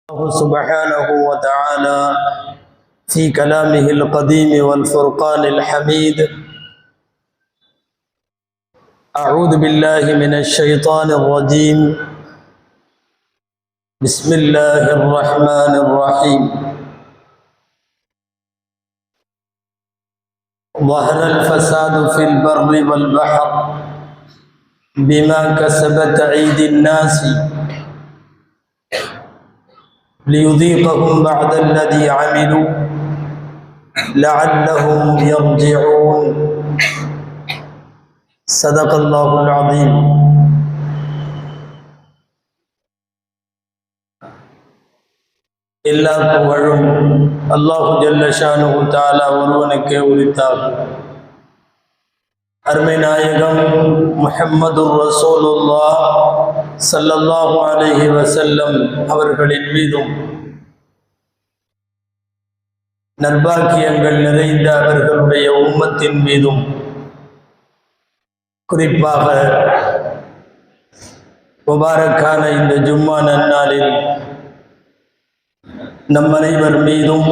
الله سبحانه وتعالى في كلامه القديم والفرقان الحميد. أعوذ بالله من الشيطان الرجيم. بسم الله الرحمن الرحيم. ظهر الفساد في البر والبحر بما كسبت أيدي الناس ليذيقهم بعد الذي عملوا لعلهم يرجعون. صدق الله العظيم. எல்லா புகழும் அல்லாஹு ஜல்ல ஷானுஹு தஆலா ஒருவனுக்கே உரித்தாகும். அருமை நாயகம் முஹம்மதுர் ரசூலுல்லாஹ் ஸல்லல்லாஹு அலைஹி வஸல்லம் அவர்களின் மீதும் நற்பாக்கியங்கள் நிறைந்த அவர்களுடைய உம்மத்தின் மீதும் குறிப்பாக முபாரக்கான இந்த ஜும்மா நன்னாளில் நம் அனைவர் மீதும்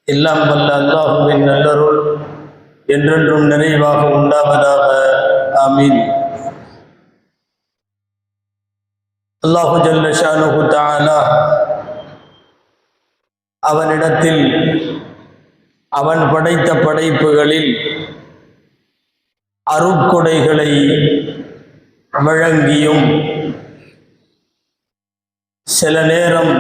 எல்லாம் வல்ல அல்லாஹுவின் நல்லருள் என்றென்றும் நிறைவாக உண்டாவதாக. ஆமீன். அல்லாஹு ஜல்ல ஷானுஹு தஆலா அவனிடத்தில் அவன் படைத்த படைப்புகளில் அருட்கொடைகளை வழங்கியும் சில நேரம்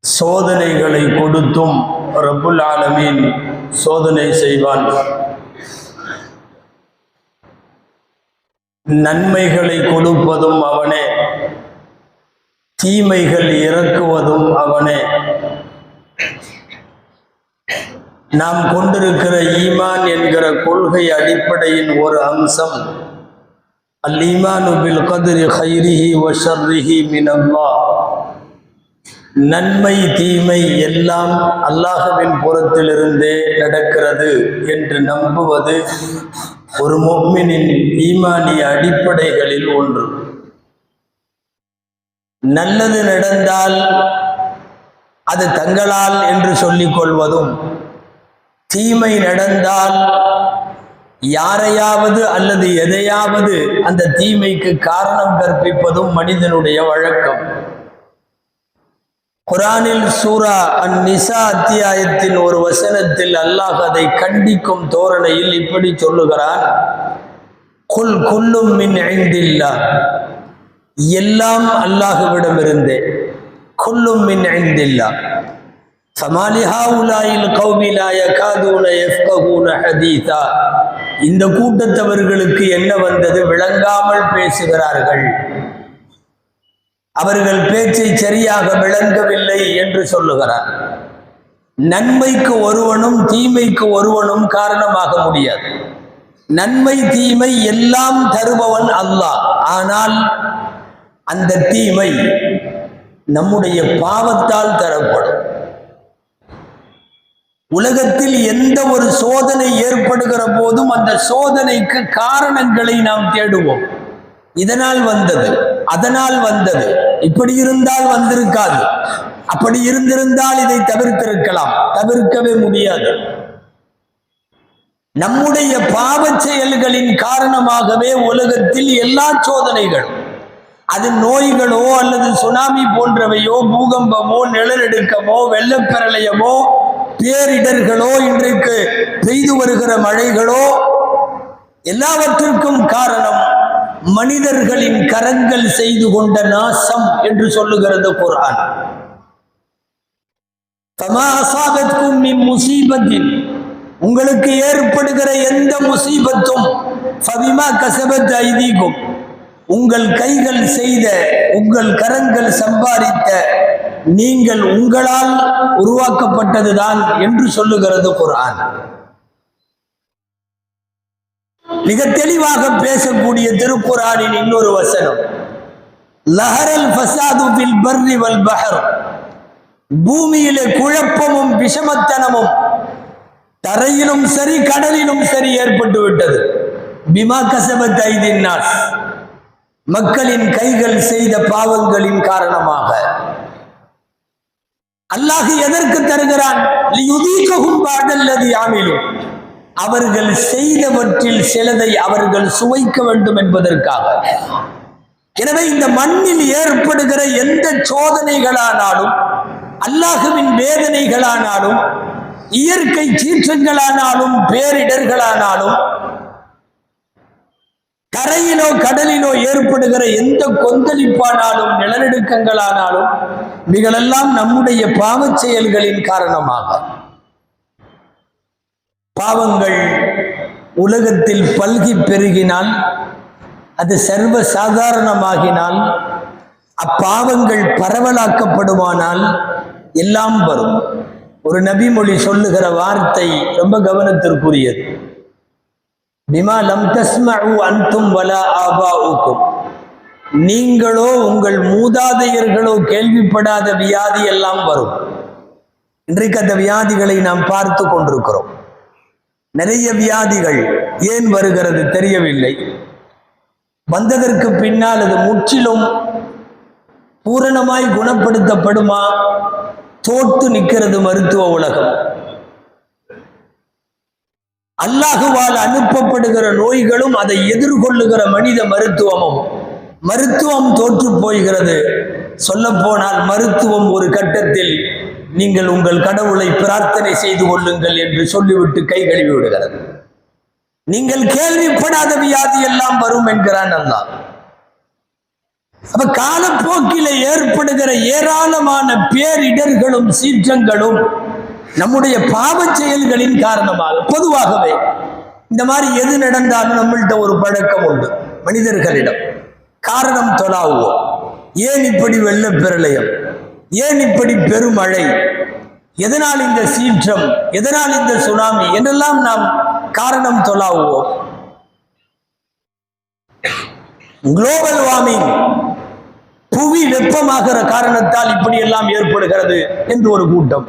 சோதனைகளை கொடுத்தும் ரப்புல் ஆலமீன் சோதனை செய்வான். நன்மைகளை கொடுப்பதும் அவனே, தீமைகள் இறக்குவதும் அவனே. நாம் கொண்டிருக்கிற ஈமான் என்கிற கொள்கை அடிப்படையின் ஒரு அம்சம் அல் ஈமானு பில் கத்ரி கைரிஹி வ ஷர்ரிஹி மினல்லாஹ். நன்மை தீமை எல்லாம் அல்லாஹ்வின் புறத்திலிருந்தே நடக்கிறது என்று நம்புவது ஒரு முஃமினின் ஈமானிய அடிப்படைகளில் ஒன்று. நல்லது நடந்தால் அது தங்களால் என்று சொல்லிக் கொள்வதும், தீமை நடந்தால் யாரையாவது அல்லது எதையாவது அந்த தீமைக்கு காரணம் கற்பிப்பதும் மனிதனுடைய வழக்கம். குர்ஆனில் சூரா அன்-நிசா அத்தியாயத்தின் ஒரு வசனத்தில் அல்லாஹ் அதை கண்டிக்கும் தோரணையில் இப்படி சொல்லுகிறான்: குல் குல்லும் மின் இன்தில்லாஹ். எல்லாம் அல்லாஹ்விடமிருந்தே. குல்லும் மின் இன்தில்லாஹ். ஃபமாலி ஹாஉலாஇல் கௌமி லா யகாதுன யஃப்கஹூன ஹதீஸா. இந்த கூட்டத்தவர்களுக்கு என்ன வந்தது? விளங்காமல் பேசுகிறார்கள், அவர்கள் பேச்சை சரியாக விளங்கவில்லை என்று சொல்லுகிறார். நன்மைக்கு ஒருவனும் தீமைக்கு ஒருவனும் காரணமாக முடியாது. நன்மை தீமை எல்லாம் தருபவன் அல்லாஹ். ஆனால் அந்த தீமை நம்முடைய பாவத்தால் தரப்படும். உலகத்தில் எந்த ஒரு சோதனை ஏற்படுகிற போதும் அந்த சோதனைக்கு காரணங்களை நாம் தேடுவோம். இதனால் வந்தது, அதனால் வந்தது, இப்படி இருந்தால் வந்திருக்காது, அப்படி இருந்திருந்தால் இதை தவிர்த்திருக்கலாம். தவிர்க்கவே முடியாது. நம்முடைய பாவ செயல்களின் காரணமாகவே உலகத்தில் எல்லா சோதனைகளும், அது நோய்களோ அல்லது சுனாமி போன்றவையோ, பூகம்பமோ, நிலநடுக்கமோ, வெள்ளப்பிரளயமோ, பேரிடர்களோ, இன்றைக்கு பெய்து வருகிற மழைகளோ, எல்லாவற்றிற்கும் காரணம் மனிதர்களின் கரங்கள் செய்து கொண்ட நாசம் என்று சொல்லுகிறது குர்ஆன். ஃபமா அஸாபத்கும் மின் முஸீபத்தின். உங்களுக்கு ஏற்படுகிற எந்த முசீபத்தும் ஃபபிமா கஸபத் ஐதீகும். உங்கள் கைகள் செய்த, உங்கள் கரங்கள் சம்பாதித்த, நீங்கள் உங்களால் உருவாக்கப்பட்டதுதான் என்று சொல்லுகிறது குர்ஆன். மிக தெளிவாக பேசக்கூடிய திருக்குர்ஆனின் இன்னொரு வசனம், லஹரல் ஃபஸாது ஃபில் பர்ரி வல் பஹர். பூமியிலே குழப்பமும் விஷமத்தனமும் தரையிலும் சரி கடலிலும் சரி ஏற்பட்டு விட்டது. பிமா கஸபத் ஐதின் நாஸ். மக்களின் கைகள் செய்த பாவங்களின் காரணமாக. அல்லாஹ் எதற்கு தருகிறான்? லியுதீகஹும் பஅதல்லதி ஆமிலு, அவர்கள் செய்தவற்றில் சிலதை அவர்கள் சுவைக்க வேண்டும் என்பதற்காக. எனவே இந்த மண்ணில் ஏற்படுகிற எந்த சோதனைகளானாலும், அல்லாஹுவின் வேதனைகளானாலும், இயற்கை சீற்றங்களானாலும், பேரிடர்களானாலும், கரையிலோ கடலிலோ ஏற்படுகிற எந்த கொந்தளிப்பானாலும், நிலநடுக்கங்களானாலும், இவைகளெல்லாம் நம்முடைய பாவச் செயல்களின் காரணமாக. பாவங்கள் உலகத்தில் பல்கி பெருகினால், அது சர்வ சாதாரணமாகினால், அப்பாவங்கள் பரவலாக்கப்படுமானால் எல்லாம் வரும். ஒரு நபிமொழி சொல்லுகிற வார்த்தை ரொம்ப கவனத்திற்குரியது. பிமா லம் தஸ்மஉ அன்தும் வலா ஆபாஉக்கும், நீங்களோ உங்கள் மூதாதையர்களோ கேள்விப்படாத வியாதி எல்லாம் வரும். இன்றைக்கு அந்த வியாதிகளை நாம் பார்த்து கொண்டிருக்கிறோம். நிறைய வியாதிகள் ஏன் வருகிறது தெரியவில்லை. வந்ததற்கு பின்னால் அது முற்றிலும் பூரணமாய் குணப்படுத்தப்படுமா? தோற்று நிற்கிறது மருத்துவ உலகம். அல்லாஹுவால் அனுப்பப்படுகிற நோய்களும் அதை எதிர்கொள்ளுகிற மனித மருத்துவமும், மருத்துவம் தோற்று போகிறது. சொல்ல போனால் மருத்துவம் ஒரு கட்டத்தில் நீங்கள் உங்கள் கடவுளை பிரார்த்தனை செய்து கொள்ளுங்கள் என்று சொல்லிவிட்டு கை கழுவி விடுகிறது. நீங்கள் கேள்விப்படாத வியாதி எல்லாம் வரும் என்கிறான் அல்லாஹ். அப்ப காலப்போக்கில ஏற்படுகிற ஏராளமான பேரிடர்களும் சீற்றங்களும் நம்முடைய பாவ செயல்களின் காரணமாக. பொதுவாகவே இந்த மாதிரி எது நடந்தாலும் நம்மள்கிட்ட ஒரு பழக்கம் உண்டு மனிதர்களிடம். காரணம் தொலாவுவோம். ஏன் இப்படி வெள்ள பிரளயம், ஏன் இப்படி பெருமழை, எதனால் இந்த சீற்றம், எதனால் இந்த சுனாமி என்றெல்லாம் நாம் காரணம் தொலாவுவோம். குளோபல் வார்மிங், புவி வெப்பமாகிற காரணத்தால் இப்படி எல்லாம் ஏற்படுகிறது என்று ஒரு கூட்டம்.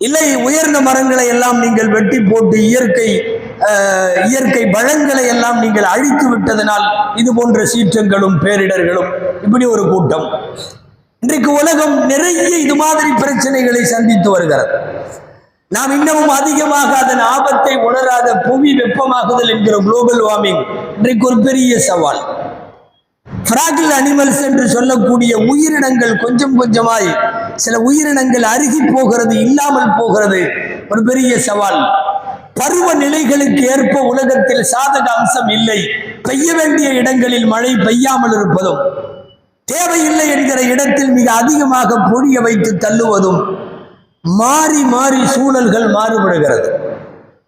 இல்லை, உயர்ந்த மரங்களை எல்லாம் நீங்கள் வெட்டி போட்டு இயற்கை வளங்களை எல்லாம் நீங்கள் அழித்து விட்டதனால் இது போன்ற சீற்றங்களும் பேரிடர்களும், இப்படி ஒரு கூட்டம். இன்றைக்கு உலகம் நிறைய இது மாதிரி பிரச்சனைகளை சந்தித்து வருகிறது. நாம் இன்னமும் அதிகமாக அதன் ஆபத்தை உணராத புவி வெப்பமாகுதல் என்கிற குளோபல் வார்மிங் இன்றைக்கு ஒரு பெரிய சவால். ஃப்ராகில் அனிமல்ஸ் என்று சொல்லக்கூடிய உயிரினங்கள் கொஞ்சம் கொஞ்சமாய் சில உயிரினங்கள் அருகி போகிறது, இல்லாமல் போகிறது, ஒரு பெரிய சவால். பருவ நிலைகளுக்கு ஏற்ப உலகத்தில் சாதக அம்சம் இல்லை. பெய்ய வேண்டிய இடங்களில் மழை பெய்யாமல் இருப்பதும், தேவையில்லை என்கிற இடத்தில் மிக அதிகமாக பொழிய வைத்து தள்ளுவதும், மாறி மாறி சூழல்கள் மாறுபடுகிறது.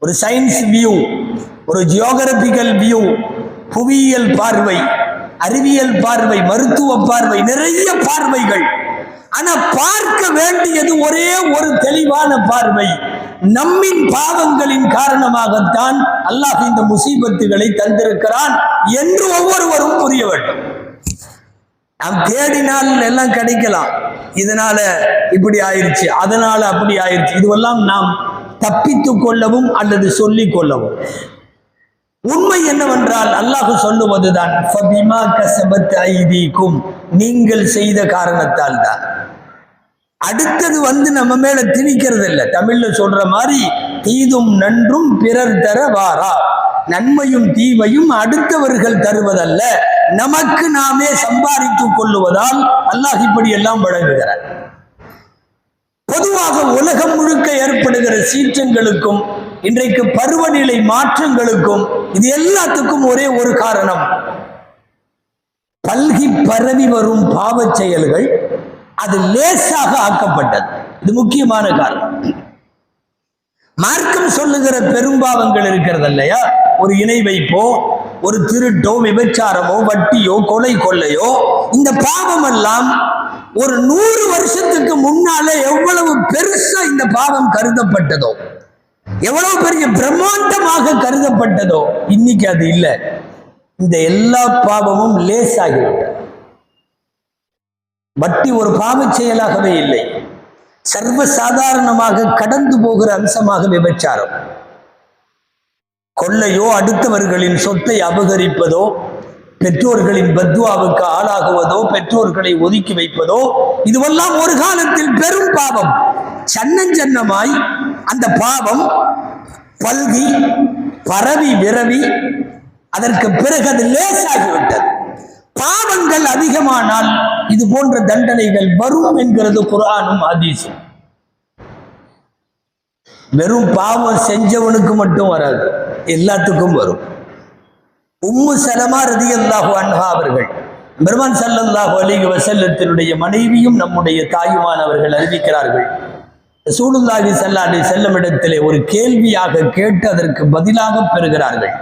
ஒரு சயின்ஸ் வியூ, ஒரு ஜியோகிராபிக்கல் வியூ, புவியியல் பார்வை, அறிவியல் பார்வை, மருத்துவ பார்வை, நிறைய பார்வைகள். ஆனா பார்க்க வேண்டியது ஒரே ஒரு தெளிவான பார்வை. நம்மின் பாவங்களின் காரணமாகத்தான் அல்லாஹ் இந்த முசீபத்துகளை தந்திருக்கிறான் என்று ஒவ்வொருவரும் புரிய வேண்டும். நாம் தேடினால் எல்லாம் கிடைக்கலாம். இதனால இப்படி ஆயிடுச்சு, அதனால அப்படி ஆயிடுச்சு, இதுவெல்லாம் நாம் தப்பித்து கொள்ளவும் அல்லது சொல்லிக் கொள்ளவும். உண்மை என்னவென்றால் அல்லாஹ் சொல்லுவதுதான், ஃபபிமா கஸபத் ஐதீக்கும், நீங்கள் செய்த காரணத்தால் தான். அடுத்தது நம்ம மேல திணிக்கிறது இல்லை. தமிழ்ல சொல்ற மாதிரி தீதும் நன்றும் பிறர் தர வாரா, நன்மையும் தீமையும் அடுத்தவர்கள் தருவதல்ல, நமக்கு நாமே சம்பாதித்துக் கொள்ளுவதால் அல்லாஹ் இப்படி எல்லாம் வழங்குகிறார். பொதுவாக உலகம் முழுக்க ஏற்படுகிற சீற்றங்களுக்கும் இன்றைக்கு பருவநிலை மாற்றங்களுக்கும் இது எல்லாத்துக்கும் ஒரே ஒரு காரணம், பல்கி பரவி வரும் பாவ செயல்கள். அது லேசாக ஆக்கப்பட்டது. இது முக்கியமான காரணம். மார்க்கம் சொல்லுகிற பெரும்பாவங்கள் இருக்கிறது இல்லையா, ஒரு இணை வைப்போ, ஒரு திருட்டோ, விபச்சாரமோ, வட்டியோ, கொலை கொள்ளையோ, இந்த பாவம் எல்லாம் ஒரு 100 வருஷத்துக்கு முன்னாலே எவ்வளவு பெருசா இந்த பாவம் கருதப்பட்டதோ, எவ்வளவு பெரிய பிரம்மாண்டமாக கருதப்பட்டதோ, இன்னைக்கு அது இல்லை. இந்த எல்லா பாவமும் லேசாகிவிட்டது. வட்டி ஒரு பாவ செயலாகவே இல்லை, சர்வசாதாரணமாக கடந்து போகிற அம்சமாக விபச்சாரம். கொள்ளையோ, அடுத்தவர்களின் சொத்தை அபகரிப்பதோ, பெற்றோர்களின் பத்வாவுக்கு ஆளாகுவதோ, பெற்றோர்களை ஒதுக்கி வைப்பதோ, இதுவெல்லாம் ஒரு காலத்தில் பெரும் பாவம். சன்னஞ்சன்னமாய் அந்த பாவம் பல்கி பரவி விரவி அதற்கு பிறகு அது லேசாகிவிட்டது. பாவங்கள் அதிகமானால் இது போன்ற தண்டனைகள் வரும் என்கிறது குர்ஆனும் ஹதீஸும். வெறும் பாவம் செஞ்சவனுக்கு மட்டும் வராது, எல்லாத்துக்கும் வரும். உம்மு சலமா ரலியல்லாஹு அன்ஹா அவர்கள், பெருமான் ஸல்லல்லாஹு அலைஹி வஸல்லத்தினுடைய மனைவியும் நம்முடைய தாயுமானவர்கள் அறிவிக்கிறார்கள், ரசூலுல்லாஹி ஸல்லல்லாஹு அலைஹி வஸல்லம் இடத்திலே ஒரு கேள்வியாக கேட்டு அதற்கு பதிலாக பெறுகிறார்கள்.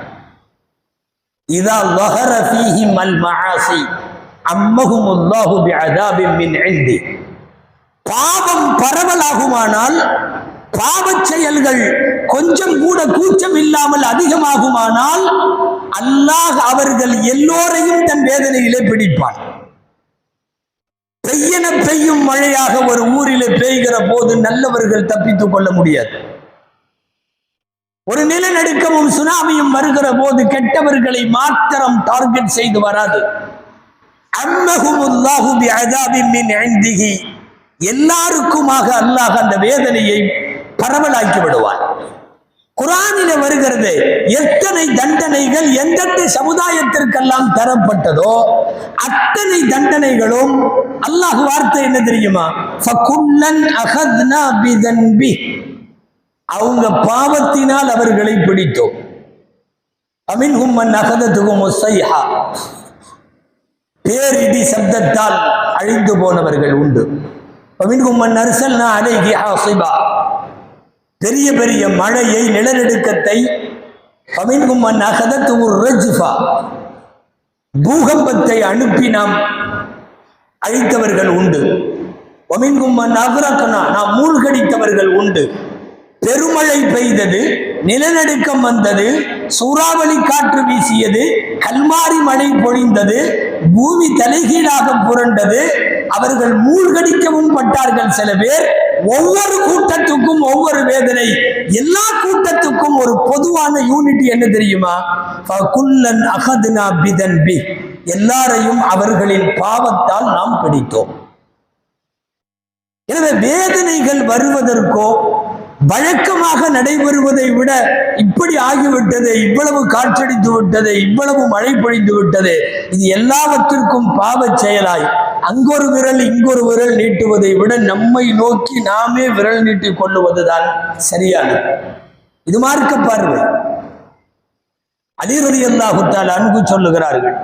இதா ظهر فيهم المعاصي அம்மஹும் அல்லாஹு பிஅதாபின் மின் இன்தி. பாவம் பரவலாகுமானால், பாவச் செயல்கள் கொஞ்சம் கூட கூச்சம் இல்லாமல் அதிகமாகுமானால், அல்லாஹ் அவர்கள் எல்லோரையும் தன் வேதனையிலே பிடிப்பான். பெய்யன பெய்யும் மழையாக ஒரு ஊரிலே பெய்கிற போது நல்லவர்கள் தப்பித்துக் கொள்ள முடியாது. ஒரு நிலநடுக்கமும் சுனாமியும் வருகிற போது கெட்டவர்களை மாத்திரம் டார்கெட் செய்து வராது. அம்மஹுமுல்லாஹு பிஅதாபின் மின் இன்திஹி, எல்லாருக்குமாக அல்லாஹ் அந்த வேதனையை பரவலாக்கி விடுவான். குர்ஆனிலே வருகிறது, எத்தனை தண்டனைகள் எந்தெந்த சமுதாயத்திற்கெல்லாம் தரப்பட்டதோ அத்தனை தண்டனைகளும் அல்லாஹ் வார்த்தை என்ன தெரியுமா? ஃபகுல்லன் அஹத்னா பிதன்பி, அவங்க பாவத்தினால் அவர்களை பிடித்தோம். அமின்ஹும் மன் அகதத்துஹும் ஸைஹா, பேரிடி சப்தத்தால் அழிந்து போனவர்கள் உண்டு. அமின்ஹும் மன் அர்சல்னா அலைஹி ஹாஸிபா, பெரிய பெரிய மழையை, நிலநடுக்கத்தை, அமின்ஹும் மன் அகதத்துஹு ரஜ்ஃபா, பூகம்பத்தை அனுப்பி நாம் அழித்தவர்கள் உண்டு. அமின்ஹும் மன் அக்ரக்னா, நாம் மூழ்கடித்தவர்கள் உண்டு. பெருமழை பெய்தது, நிலநடுக்கம் வந்தது, சூறாவளி காற்று வீசியது, கல்மாரி மழை பொழிந்தது, பூமி தலைகீழாக புரண்டது, அவர்கள் மூழ்கடிக்கவும் பட்டார்கள் சில பேர். ஒவ்வொரு கூட்டத்துக்கும் ஒவ்வொரு வேதனை. எல்லா கூட்டத்துக்கும் ஒரு பொதுவான யூனிட் என்ன தெரியுமா? ஃபகுல்லன் அஹத்னா பிதன்பி, எல்லாரையும் அவர்களின் பாவத்தால் நாம் பிடித்தோம். எனவே வேதனைகள் வருவதற்கோ வழக்கமாக நடைபெறுவதை விட இப்படி ஆகிவிட்டது, இவ்வளவு காற்றடித்து விட்டது, இவ்வளவு மழை பொழிந்து விட்டது, இது எல்லாவற்றிற்கும் பாவச் செயலாய் அங்கொரு விரல் இங்கொரு விரல் நீட்டுவதை விட நம்மை நோக்கி நாமே விரல் நீட்டிக் கொள்ளுவதுதான் சரியானது. இது மார்க்க பார்வை. அலி ரலியல்லாஹு தஆலா அன்ஹு சொல்லுகிறார்கள்,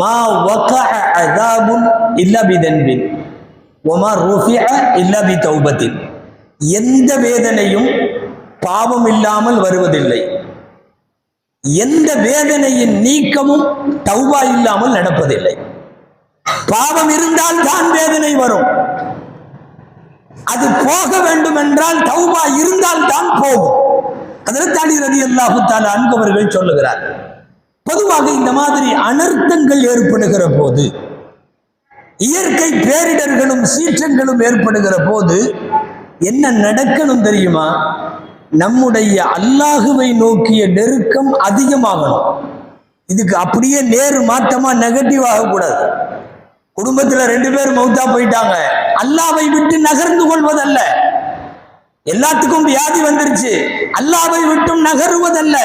மா வகஅ அஸாபுன் இல்லா பிதன்பின் வமா ருஃபிஅ இல்லா பிதௌபத்தின். எந்த வேதனையும் பாவம் இல்லாமல் வருவதில்லை, எந்த வேதனையின் நீக்கமும் தௌபா இல்லாமல் நடப்பதில்லை. பாவம் இருந்தால் தான் வேதனை வரும், அது போக வேண்டும் என்றால் தௌபா இருந்தால் தான் போகும். ஹஜ்ரத் அலி ரலியல்லாஹு தஆலா அன்ஹு அவர்கள் சொல்லுகிறார், பொதுவாக இந்த மாதிரி அனர்த்தங்கள் ஏற்படுகிற போது, இயற்கை பேரிடர்களும் சீற்றங்களும் ஏற்படுகிற போது என்ன நடக்கணும் தெரியுமா? நம்முடைய அல்லாஹுவை நோக்கிய நெருக்கம் அதிகமாகணும். இதுக்கு அப்படியே நேரு மாற்றமா நெகட்டிவ் ஆகக்கூடாது. குடும்பத்துல 2 பேர் மௌத்தா போயிட்டாங்க, அல்லாஹ்வை விட்டு நகர்ந்து கொள்வதல்ல. எல்லாத்துக்கும் வியாதி வந்துருச்சு, அல்லாஹ்வை விட்டும் நகருவதல்ல.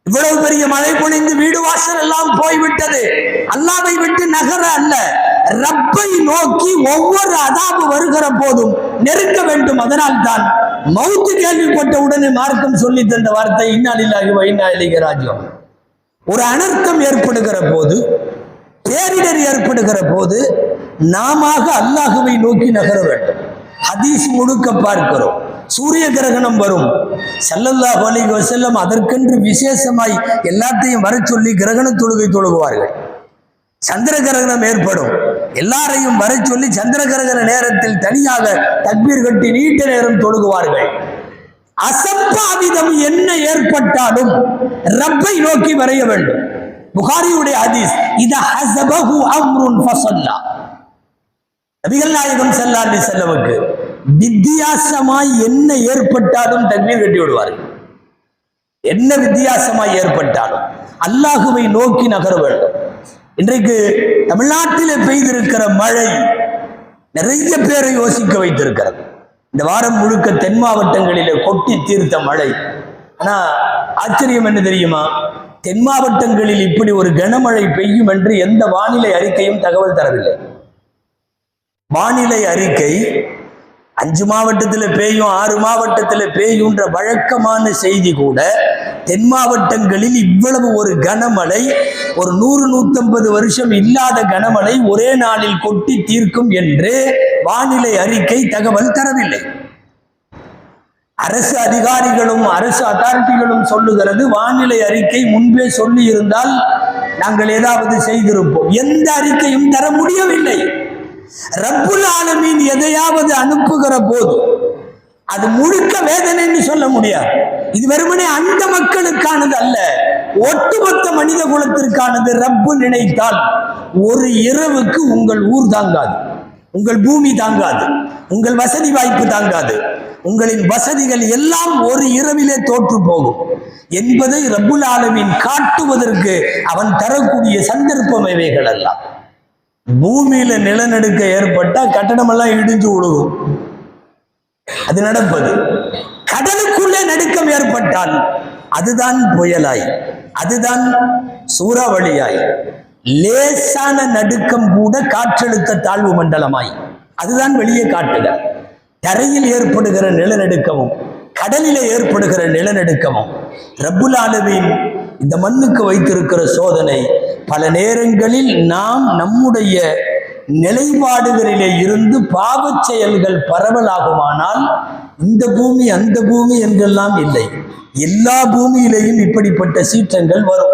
இவ்வளவு பெரிய மழை பொழிந்து வீடு வாசல் எல்லாம் போய்விட்டது, அல்லாஹ்வை விட்டு நகர அல்ல, ரப்பை நோக்கி ஒவ்வொரு அதாபு வருகிற போதும் நெருக்க வேண்டும். அதனால் தான் மௌத்து கேள்விப்பட்ட உடனே மார்க்கம் சொல்லி தந்த வார்த்தை இன்னா லில்லாஹி வ இன்னா இலைஹி ராஜிஊன். ஒரு அனர்த்தம் ஏற்படுகிற போது, பேரிடர் ஏற்படுகிற போது நாம அல்லாஹுவை நோக்கி நகர வேண்டும். ஹதீஸ் முழுக்க பார்க்கிறோம். சூரிய கிரகணம் வரும், ஸல்லல்லாஹு அலைஹி வஸல்லம் அதற்கென்று விசேஷமாய் எல்லாத்தையும் வர சொல்லி கிரகண தொழுகை தொழுகுவார்கள். சந்திர கிரகணம் ஏற்படும், எல்லாரையும் வர சொல்லி சந்திர கிரகண நேரத்தில் தனியாக தக்பீர் கட்டி நீண்ட நேரம் தொழுகுவார்கள். அசம்பாவிதம் என்ன ஏற்பட்டாலும் ரப்பை நோக்கி வரைய வேண்டும். புகாரியுடைய ஹதீஸ், இத ஹஸபஹு அம்ருன் ஃபஸல்லா. நபிகள் நாயகம் ஸல்லல்லாஹு அலைஹி வஸல்லமுக்கு வித்தியாசமாய் என்ன ஏற்பட்டாலும் தக்பீர் கட்டி விடுவார்கள். என்ன வித்தியாசமாய் ஏற்பட்டாலும் அல்லாஹுவை நோக்கி நகர வேண்டும். இன்றைக்கு தமிழ்நாட்டிலே பெய்திருக்கிற மழை நிறைய பேரை யோசிக்க வைத்திருக்கிறது. இந்த வாரம் முழுக்க தென் மாவட்டங்களிலே கொட்டி தீர்த்த மழை. ஆனா ஆச்சரியம் என்ன தெரியுமா? தென் மாவட்டங்களில் இப்படி ஒரு கனமழை பெய்யும் என்று எந்த வானிலை அறிக்கையும் தகவல் தரவில்லை. வானிலை அறிக்கை 5 மாவட்டத்தில் பெய்யும் 6 மாவட்டத்தில் பெய்யுன்ற வழக்கமான செய்தி கூட தென் மாவட்டங்களில் இவ்வளவு ஒரு கனமழை, ஒரு 100-150 வருஷம் இல்லாத கனமழை ஒரே நாளில் கொட்டி தீர்க்கும் என்று வானிலை அறிக்கை தகவல் தரவில்லை. அரசு அதிகாரிகளும் அரசு அத்தாரிட்டிகளும் சொல்லுகிறது, வானிலை அறிக்கை முன்பே சொல்லி இருந்தால் நாங்கள் ஏதாவது செய்திருப்போம். எந்த அறிக்கையும் தர முடியவில்லை. ரப்புல் ஆலமீன் எதையாவது அனுப்புகிற போது அது முழுக்க வேதனைன்னு சொல்ல முடியாது. இது வெறுமனே அந்த மக்களுக்கானது அல்ல, ஒட்டுமொத்த மனித குலத்திற்கானது. ரப்பு நினைத்தால் ஒரு இரவுக்கு உங்கள் ஊர் தாங்காது, உங்கள் பூமி தாங்காது, உங்கள் வசதி வாய்ப்பு தாங்காது, உங்களின் வசதிகள் எல்லாம் ஒரு இரவிலே தோற்று போகும் என்பதை ரப்புல் ஆலமீன் காட்டுவதற்கு அவன் தரக்கூடிய சந்தர்ப்பம் இவைகள் எல்லாம். பூமியில நிலநடுக்க ஏற்பட்டா கட்டடம் எல்லாம் இடிஞ்சு விழுகும், அது நடப்பது. கடலுக்குள்ளே நடுக்கம் ஏற்பட்டால் அதுதான் புயலாய், அதுதான் சூறாவளியாய், லேசான நடுக்கம் கூட காற்றழுத்த தாழ்வு மண்டலமாய் அதுதான் வெளியே காட்டுக. தரையில் ஏற்படுகிற நிலநடுக்கமும் கடலிலே ஏற்படுகிற நிலநடுக்கமும் ரப்புல் ஆலமீன் இந்த மண்ணுக்கு வைத்திருக்கிற சோதனை. பல நேரங்களில் நாம் நம்முடைய நிலைப்பாடுகளிலே இருந்து பாவச் செயல்கள் பரவலாகுமானால் இந்த பூமி அந்த பூமி என்றெல்லாம் இல்லை, எல்லா பூமியிலேயும் இப்படிப்பட்ட சீற்றங்கள் வரும்.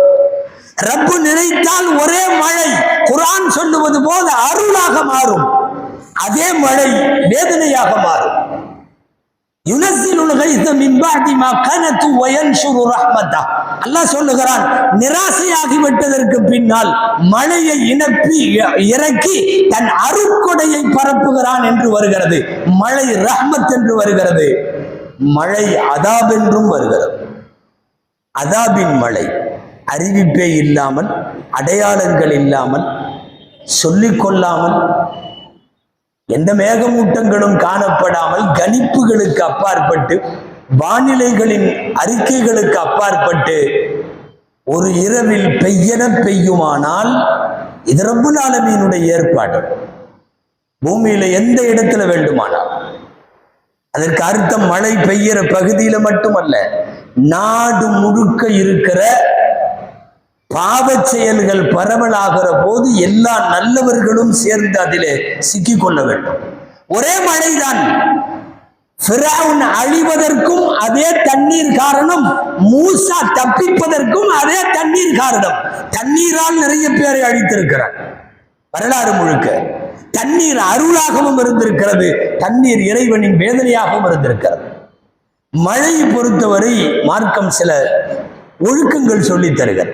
ரப்பு நினைத்தால் ஒரே மழை குர்ஆன் சொல்லுவது போல அருளாக மாறும், அதே மழை வேதனையாக மாறும். அல்லாஹ் சொல்லுகிறான், நிராசையாகிவிட்டதற்கு பின்னால் மழையை இறக்கி தன் அருட்கொடையை பரப்புகிறான் என்று வருகிறது. மழை ரஹ்மத் என்று வருகிறது, மழை அதாப் என்றும் வருகிறது. அதாபின் மழை அறிவிப்பே இல்லாமல், அடையாளங்கள் இல்லாமல், சொல்லிக்கொள்ளாமல், எந்த மேகமூட்டங்களும் காணப்படாமல், கணிப்புகளுக்கு அப்பாற்பட்டு, வானிலைகளின் அறிக்கைகளுக்கு அப்பாற்பட்டு ஒரு இரவில் பெய்யுமானால் இது ரப்புல் ஆலமீனுடைய ஏற்பாடு. பூமியில எந்த இடத்துல வேண்டுமானால். அதற்கு அர்த்தம் மழை பெய்கிற பகுதியில மட்டுமல்ல, நாடு முழுக்க இருக்கிற பாவச் செயல்கள் பரவலாகிற போது எல்லா நல்லவர்களும் சேர்ந்து அதிலே சிக்கிக்கொள்ள வேண்டும். ஒரே மழைதான். ஃபிரௌன் அழிவதற்கும் அதே தண்ணீர் காரணம், மூசா தப்பிப்பதற்கும் அதே தண்ணீர் காரணம். தண்ணீரால் நிறைய பேரை அழித்திருக்கிறார். வரலாறு முழுக்க தண்ணீர் அருளாகவும் இருந்திருக்கிறது, தண்ணீர் இறைவனின் வேதனையாகவும் இருந்திருக்கிறது. மழையை பொறுத்தவரை மார்க்கம் சில ஒழுக்கங்கள் சொல்லித் தருகிறது.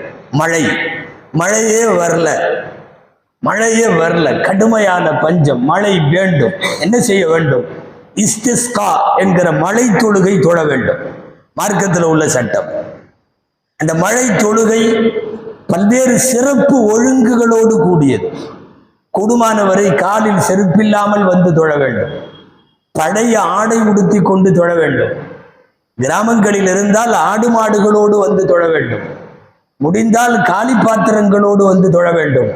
மழையே வரல, கடுமையான பஞ்சம், மழை வேண்டும். என்ன செய்ய வேண்டும்? இஸ்திஸ்கா என்கிற மழை தொழுகை தொழ வேண்டும், மார்க்கத்தில் உள்ள சட்டம். அந்த மழை தொழுகை பல்வேறு சிறப்பு ஒழுங்குகளோடு கூடியது. கூடுமானவரை காலில் செருப்பில்லாமல் வந்து தொழ வேண்டும், பழைய ஆடை உடுத்தி கொண்டு தொழ வேண்டும். கிராமங்களில் இருந்தால் ஆடு மாடுகளோடு வந்து தொழ வேண்டும், முடிந்தால் காலி பாத்திரங்களோடு வந்து தொழ வேண்டும்.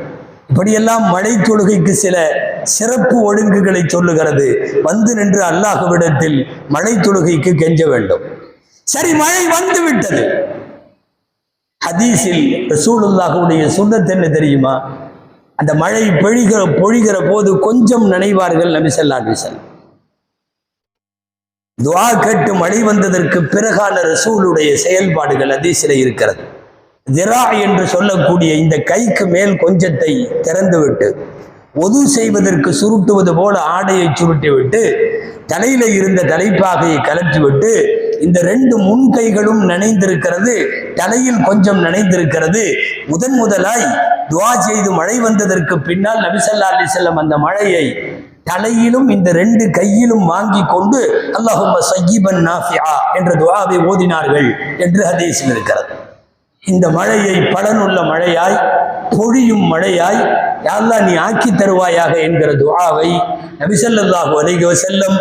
இப்படியெல்லாம் மழை தொழுகைக்கு சில சிறப்பு ஒழுங்குகளை சொல்லுகிறது. வந்து நின்று அல்லாஹ்விடத்தில் மழை தொழுகைக்கு கெஞ்ச வேண்டும். சரி, மழை வந்து விட்டது. ஹதீஸில் ரசூலுல்லாஹ்வுடைய சுன்னத் என்ன தெரியுமா? அந்த மழை பொழிகிற போது கொஞ்சம் நினைவார்கள் நபி ஸல்லல்லாஹு அலைஹி வஸல்லம். துஆ கேட்டு மழை வந்ததற்கு பிறகான ரசூலுடைய செயல்பாடுகள் ஹதீஸில் இருக்கிறது. திரா என்று சொல்லக்கூடிய இந்த கைக்கு மேல் கொஞ்சத்தை திறந்துவிட்டு, ஒது செய்வதற்கு சுருட்டுவது போல ஆடையை சுருட்டி விட்டு, தலையில இருந்த தலைப்பாகையை கலற்றிவிட்டு, இந்த 2 முன் கைகளும் நனைந்திருக்கிறது, தலையில் கொஞ்சம் நனைந்திருக்கிறது. முதலாய் துஆ செய்து மழை வந்ததற்கு பின்னால் நபி ஸல்லல்லாஹு அலைஹி வஸல்லம் அந்த மழையை தலையிலும் இந்த 2 கையிலும் வாங்கி கொண்டு அல்லாஹும்ம ஸய்யிபன் நாஃபிஆ என்ற துஆவை ஓதினார்கள் என்று ஹதீஸில் இருக்கிறது. இந்த மழையை பலனுள்ள மழையாய் பொழியும் மழையாய் யா அல்லாஹ் நீ ஆக்கி தருவாயாக என்கிற துஆவை நபி ஸல்லல்லாஹு அலைஹி வஸல்லம்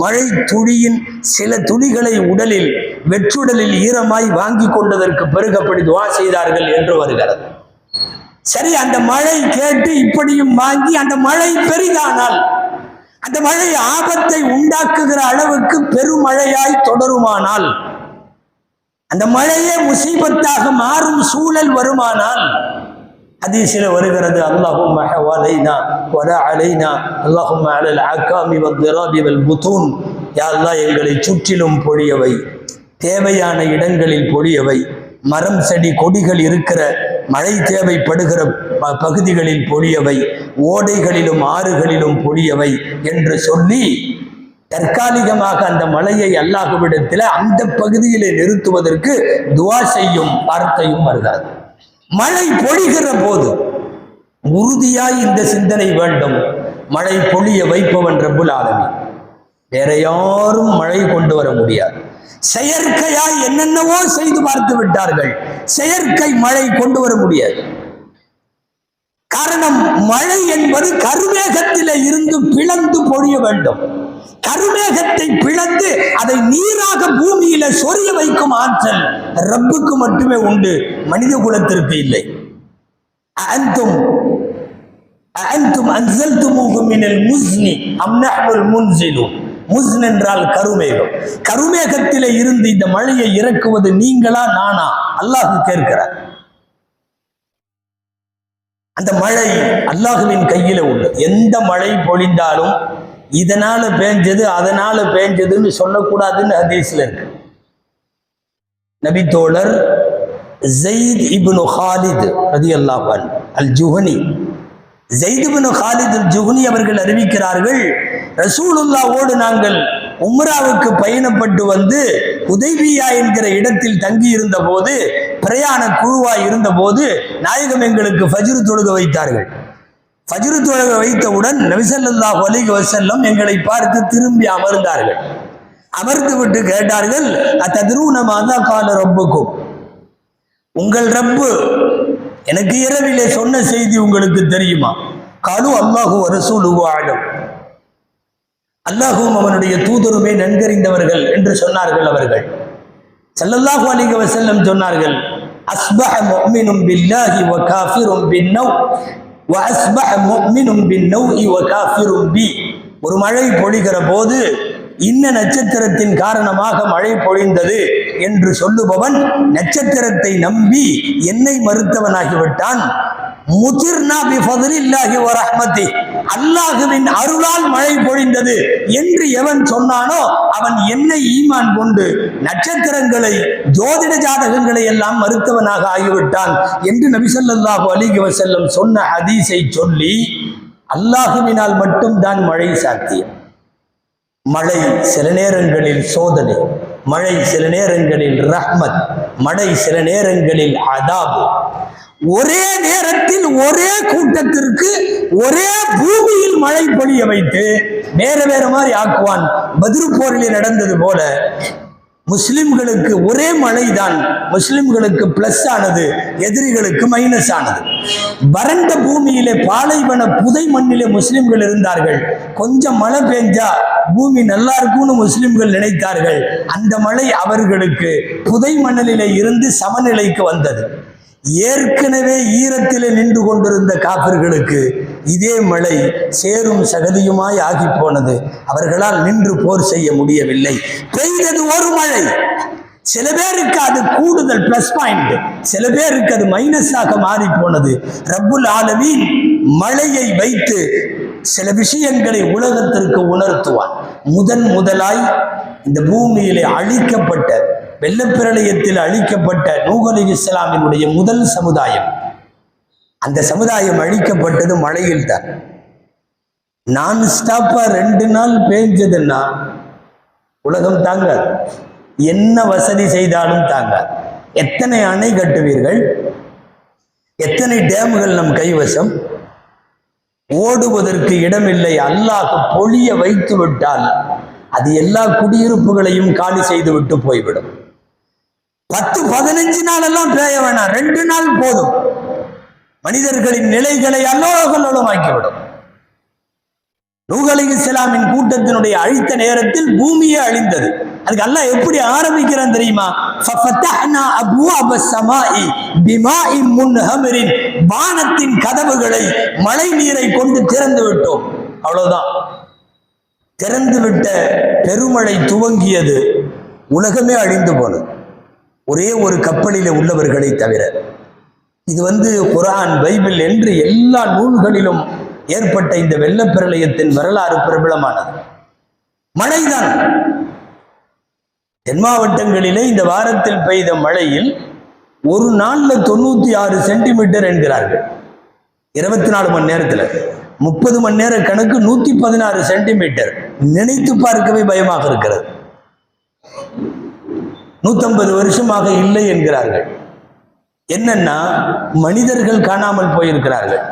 மழை துளியின் சில துளிகளை உடலில் வெற்றுடலில் ஈரமாய் வாங்கி கொண்டதற்கு பிறகு அப்படி துஆ செய்தார்கள் என்று வருகிறது. சரி, அந்த மழை கேட்டு இப்படியும் வாங்கி அந்த மழை பெரிதானால், அந்த மழை ஆபத்தை உண்டாக்குகிற அளவுக்கு பெருமழையாய் தொடருமானால், அந்த மழையே முசீபத்தாக மாறும் சூழல் வருமானால், ஹதீஸில் வருகிறது அல்லாஹும்ம ஹவலைனா வலா அலைனா அல்லாஹும்ம அலல் அகாமி வத்திராபி வல் புதூன், யா அல்லாஹ் எங்களை சுற்றிலும் பொழியவை, தேவையான இடங்களில் பொழியவை, மரம் செடி கொடிகள் இருக்கிற மழை தேவைப்படுகிற பகுதிகளில் பொழியவை, ஓடைகளிலும் ஆறுகளிலும் பொழியவை என்று சொல்லி தற்காலிகமாக அந்த மழையை அல்லாஹ்விடத்தில் அந்த பகுதியிலே நிறுத்துவதற்கு துஆ செய்யும் வார்த்தையும் வருகிறது. மழை பொழிகிற போது உறுதியாய் இந்த சிந்தனை வேண்டும், மழை பொழிய வைப்பவன் ரப்புல் ஆலமீன், வேற யாரும் மழை கொண்டு வர முடியாது. செயற்கையாய் என்னென்னவோ செய்து பார்த்து விட்டார்கள், செயற்கை மழை கொண்டு வர முடியாது. காரணம், மழை என்பது கருமேகத்திலே இருந்து பிளந்து பொழிய வேண்டும். கருமேகத்தை பிளந்து அதை நீராக பூமியில சொரிய வைக்கும் ஆற்றல் ரப்புக்கு மட்டுமே உண்டு, மனித குலத்திற்கு இல்லை. அன்தும் அன்ஸல்துமூஹு மினல் முஸ்னி அம் நஹ்னுல் முன்ஸிலூன். முஸ்ன் என்றால் கருமேகம். கருமேகத்திலே இருந்து இந்த மழையை இறக்குவது நீங்களா நானா? அல்லாஹ் கேட்கிறார். அந்த மழை அல்லாஹுவின் கையில உண்டு. எந்த மழை பொழிந்தாலும் இதனால பேஞ்சது அதனால பேஞ்சதுன்னு சொல்லக்கூடாதுன்னு ஹதீஸ்ல இருக்கு. நபி தோழர் ஸைத் இப்னு காலித் ரலியல்லாஹு அன்ஹு அல் ஜுஹனி, ஸைத் இப்னு காலித் அல் ஜுஹனி அவர்கள் அறிவிக்கிறார்கள், ரசூலுல்லாஹ்வோடு நாங்கள் உம்ராவுக்கு பயணப்பட்டு வந்து ஹுதைபியா என்கிற இடத்தில் தங்கி இருந்த போது, பிரயாண குழுவாய் இருந்த போது நாயகம் எங்களுக்கு ஃபஜ்ர் தொழுக வைத்தார்கள். ஃபஜ்ர் தொழுக வைத்தவுடன் நபி ஸல்லல்லாஹு அலைஹி வஸல்லம் எங்களை பார்த்து திரும்பி அமர்ந்தார்கள். அமர்ந்து விட்டு கேட்டார்கள், அத்தத்ரூன மாதா கால ரப்புக்கும், உங்கள் ரப்பு எனக்கு இரவிலே சொன்ன செய்தி உங்களுக்கு தெரியுமா? காலு அல்லாஹு வ ரசூலுஹு அலம், அல்லாஹும் அவனுடைய தூதருமே நன்கறிந்தவர்கள் என்று சொன்னார்கள். அவர்கள் ஸல்லல்லாஹு அலைஹி வஸல்லம் சொன்னார்கள், அஸ்பஹ முஃமினும் பில்லாஹி வ காஃபிரும் பின்னவ் வ அஸ்பஹ முஃமினும் பின்னவ்இ வ காஃபிரும் பி. ஒரு மழை பொழிகிற போது இன்ன நட்சத்திரத்தின் காரணமாக மழை பொழிந்தது என்று சொல்லுபவன் நட்சத்திரத்தை நம்பி என்னை மறுத்தவனாகிவிட்டான். முதிர்னா பி ஃபத்லில்லாஹி வ ரஹ்மத்தி, அல்லாஹ்வின் அருளால் மழை பொழிந்தது என்று எவன் சொன்னானோ அவன் என்னை ஈமான் கொண்டு நட்சத்திரங்களை ஜோதிட ஜாதகங்களை எல்லாம் மறுத்தவனாக ஆகிவிட்டான் என்று நபி ஸல்லல்லாஹு அலைஹி வஸல்லம் சொன்ன ஹதீஸை சொல்லி, அல்லாஹ்வினால் மட்டும்தான் மழை சாத்தியம். மழை சில நேரங்களில் சோதனை, மழை சில நேரங்களில் ரஹ்மத், மழை சில நேரங்களில் அதாபு. ஒரே நேரத்தில் ஒரே கூட்டத்திற்கு ஒரே பூமியில் மழை பொழிய வைத்து வேற வேற மாதிரி ஆக்குவான். பத்ர் போரிலே நடந்தது போல முஸ்லிம்களுக்கு ஒரே மழைதான் முஸ்லிம்களுக்கு பிளஸ் ஆனது, எதிரிகளுக்கு மைனஸ் ஆனது. வறண்ட பூமியிலே பாலைவன புதை மண்ணிலே முஸ்லிம்கள் இருந்தார்கள். கொஞ்சம் மழை பெஞ்சா பூமி நல்லா இருக்கும்னு முஸ்லிம்கள் நினைத்தார்கள். அந்த மழை அவர்களுக்கு புதை மணலிலே இருந்து சமநிலைக்கு வந்தது. ஏற்கனவே ஈரத்திலே நின்று கொண்டிருந்த காபிர்களுக்கு இதே மழை சேரும் சகதியுமாய் ஆகி போனது. அவர்களால் நின்று போர் செய்ய முடியவில்லை. பெய்தது ஒரு மழை. சில பேருக்கு அது கூடுதல் பிளஸ் பாயிண்ட், சில பேருக்கு அது மைனஸாக மாறி போனது. ரப்புல் ஆலமீன் மழையை வைத்து சில விஷயங்களை உலகத்திற்கு உணர்த்துவான். முதலாய் இந்த பூமியிலே அழிக்கப்பட்ட வெள்ளப்பிரளயத்தில் அழிக்கப்பட்ட நூஹ் அலைஹிஸ்ஸலாமினுடைய முதல் சமுதாயம், அந்த சமுதாயம் அழிக்கப்பட்டது மழையில் தான். நான் ஸ்டாப்பா 2 நாள் பேஞ்சதுன்னா உலகம் தாங்காது. என்ன வசதி செய்தாலும் தாங்காது. எத்தனை அணை கட்டுவீர்கள்? எத்தனை டேம்கள் நம் கைவசம்? ஓடுவதற்கு இடமில்லை. அல்லாஹ் பொழிய வைத்து விட்டால் அது எல்லா குடியிருப்புகளையும் காலி செய்து விட்டு போய்விடும். 10-15 நாள் எல்லாம் பேய வேணாம், 2 நாள் போதும். மனிதர்களின் நிலைகளை அல்லோலகல்லோலமாக்கிவிடும். நூஹ் அலைஹிஸ்ஸலாமின் கூட்டத்தினுடைய அழித்த நேரத்தில் பூமியே அழிந்தது. அதுக்கு அல்லாஹ் எப்படி ஆரம்பிக்கிறான் தெரியுமா? ஃபஃபதஹ்னா அப்வாப ஸமாஇ பிமாஇன் முன்ஹமிரின், வானத்தின் கதவுகளை மழை நீரை கொண்டு திறந்து விட்டோம். அவ்வளவுதான். திறந்து விட்ட பெருமழை துவங்கியது, உலகமே அழிந்து போனது, ஒரே ஒரு கப்பலில் உள்ளவர்களை தவிர. இது குர்ஆன், பைபிள் என்று எல்லா நூல்களிலும் ஏற்பட்ட இந்த வெள்ளப்பிரளயத்தின் வரலாறு பிரபலமானது. மழைதான். தென் மாவட்டங்களிலே இந்த வாரத்தில் பெய்த மழையில் ஒரு நாள்ல 96 சென்டிமீட்டர் என்கிறார்கள். 24 மணி நேரத்தில் 30 மணி நேர கணக்கு 116 சென்டிமீட்டர். நினைத்து பார்க்கவே பயமாக இருக்கிறது. 150 வருஷமாக இல்லை என்கிறார்கள். என்னன்னா, மனிதர்கள் காணாமல் போயிருக்கிறார்கள்.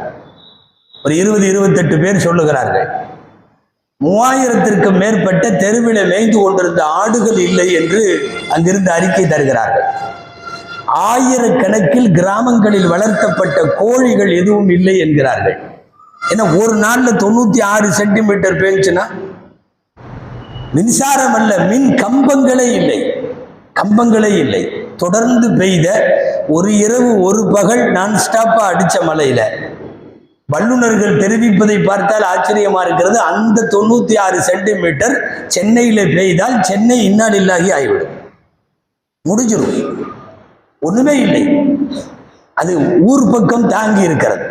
ஒரு 20-28 பேர் சொல்லுகிறார்கள். 3000த்திற்கும் மேற்பட்ட தெருவில மேய்ந்து கொண்டிருந்த ஆடுகள் இல்லை என்று அங்கிருந்து அறிக்கை தருகிறார்கள். 1000கணக்கில் கிராமங்களில் வளர்த்தப்பட்ட கோழிகள் எதுவும் இல்லை என்கிறார்கள். ஏன்னா ஒரு நாள்ல 96 சென்டிமீட்டர் பெய்ஞ்சுன்னா, மின்சாரம் அல்ல, மின் கம்பங்களே இல்லை, கம்பங்களே இல்லை. தொடர்ந்து பெய்த ஒரு இரவு ஒரு பகல் நான் ஸ்டாப்பா அடிச்ச மலையில வல்லுநர்கள் தெரிவிப்பதை பார்த்தால் ஆச்சரியமா இருக்கிறது. அந்த 96 சென்டிமீட்டர் சென்னையில பெய்தால் சென்னை இன்னாலில்லாகி ஆகிவிடும், முடிஞ்சிடும், ஒண்ணுமே இல்லை. அது ஊர் பக்கம் தாங்கி இருக்கிறது.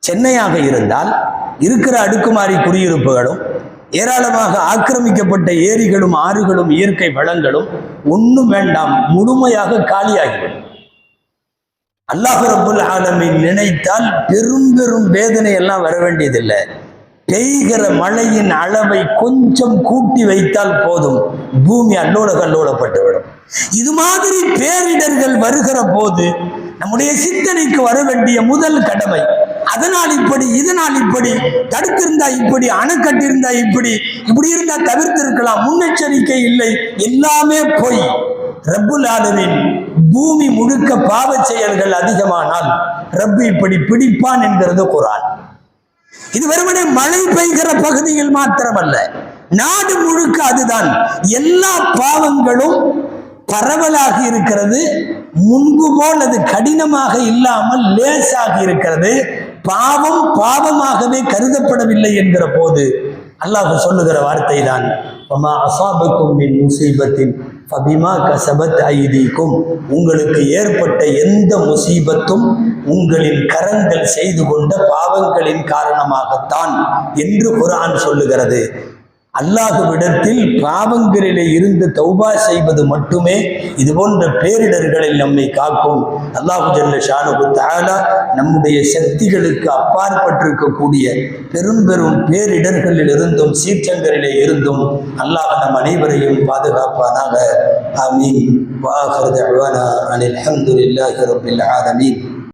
சென்னையாக இருந்தால் இருக்கிற அடுக்குமாறி குடியிருப்புகளும் ஏராளமாக ஆக்கிரமிக்கப்பட்ட ஏரிகளும் ஆறுகளும் இயற்கை வளங்களும் ஒன்றும் வேண்டாம், முழுமையாக காலியாகிவிடும். அல்லாஹ் ரப்புல் ஆலமீன் நினைத்தால் பெரும் பெரும் வேதனை எல்லாம் வர வேண்டியதில்லை. பெய்கிற மழையின் அளவை கொஞ்சம் கூட்டி வைத்தால் போதும், பூமி அல்லோல கல்லோலப்பட்டுவிடும். இது மாதிரி பேரிடர்கள் வருகிற போது நம்முடைய சிந்தனைக்கு வர வேண்டிய முதல் கடமை, அதனால் இப்படி, இதனால் இப்படி, தடுத்திருந்தா இப்படி, அணை கட்டியிருந்தா இப்படி, இப்படி இருந்தா தவிர்த்திருக்கலாம், முன்னெச்சரிக்கை இல்லை, எல்லாமே போய் ரப்புல் ஆலமீன் பூமி முழுக்க பாவ செயல்கள் அதிகமானால் ரப்பு இப்படி பிடிப்பான் என்கிறது குர்ஆன். இது வெறுமனே மழை பெய்கிற பகுதியில் மாத்திரமல்ல, நாடு முழுக்க அதுதான். எல்லா பாவங்களும் பரவலாகி இருக்கிறது. முன்பு போல் அது கடினமாக இல்லாமல் லேசாகி இருக்கிறது. பாவம் பாவமாகவே கருதப்படவில்லை என்கிற போது அல்லாஹ் சொல்லுகிற வார்த்தை தான், வமா அஸாபக்கும் மின் முஸீபத்தின் ஃபபிமா கஸபத் ஐதீக்கும், உங்களுக்கு ஏற்பட்ட எந்த முசீபத்தும் உங்களின் கரங்கள் செய்து கொண்ட பாவங்களின் காரணமாகத்தான் என்று குர்ஆன் சொல்லுகிறது. அல்லாஹ்விடத்தில் பாவங்களிலே இருந்து தௌபா செய்வது மட்டுமே இது போன்ற பேரிடர்களில் நம்மை காக்கும். அல்லாஹ் ஜல்ல ஷானுஹு தஆலா நம்முடைய சக்திகளுக்கு அப்பாற்பட்டிருக்கக்கூடிய பெரும் பெரும் பேரிடர்களில் இருந்தும் சீற்றங்களிலே இருந்தும் அல்லாஹ் நம் அனைவரையும் பாதுகாப்பானாக. ஆமீன். வஆகிரு தஅவானா அனில் ஹம்துலில்லாஹி ரப்பில் ஆலமீன்.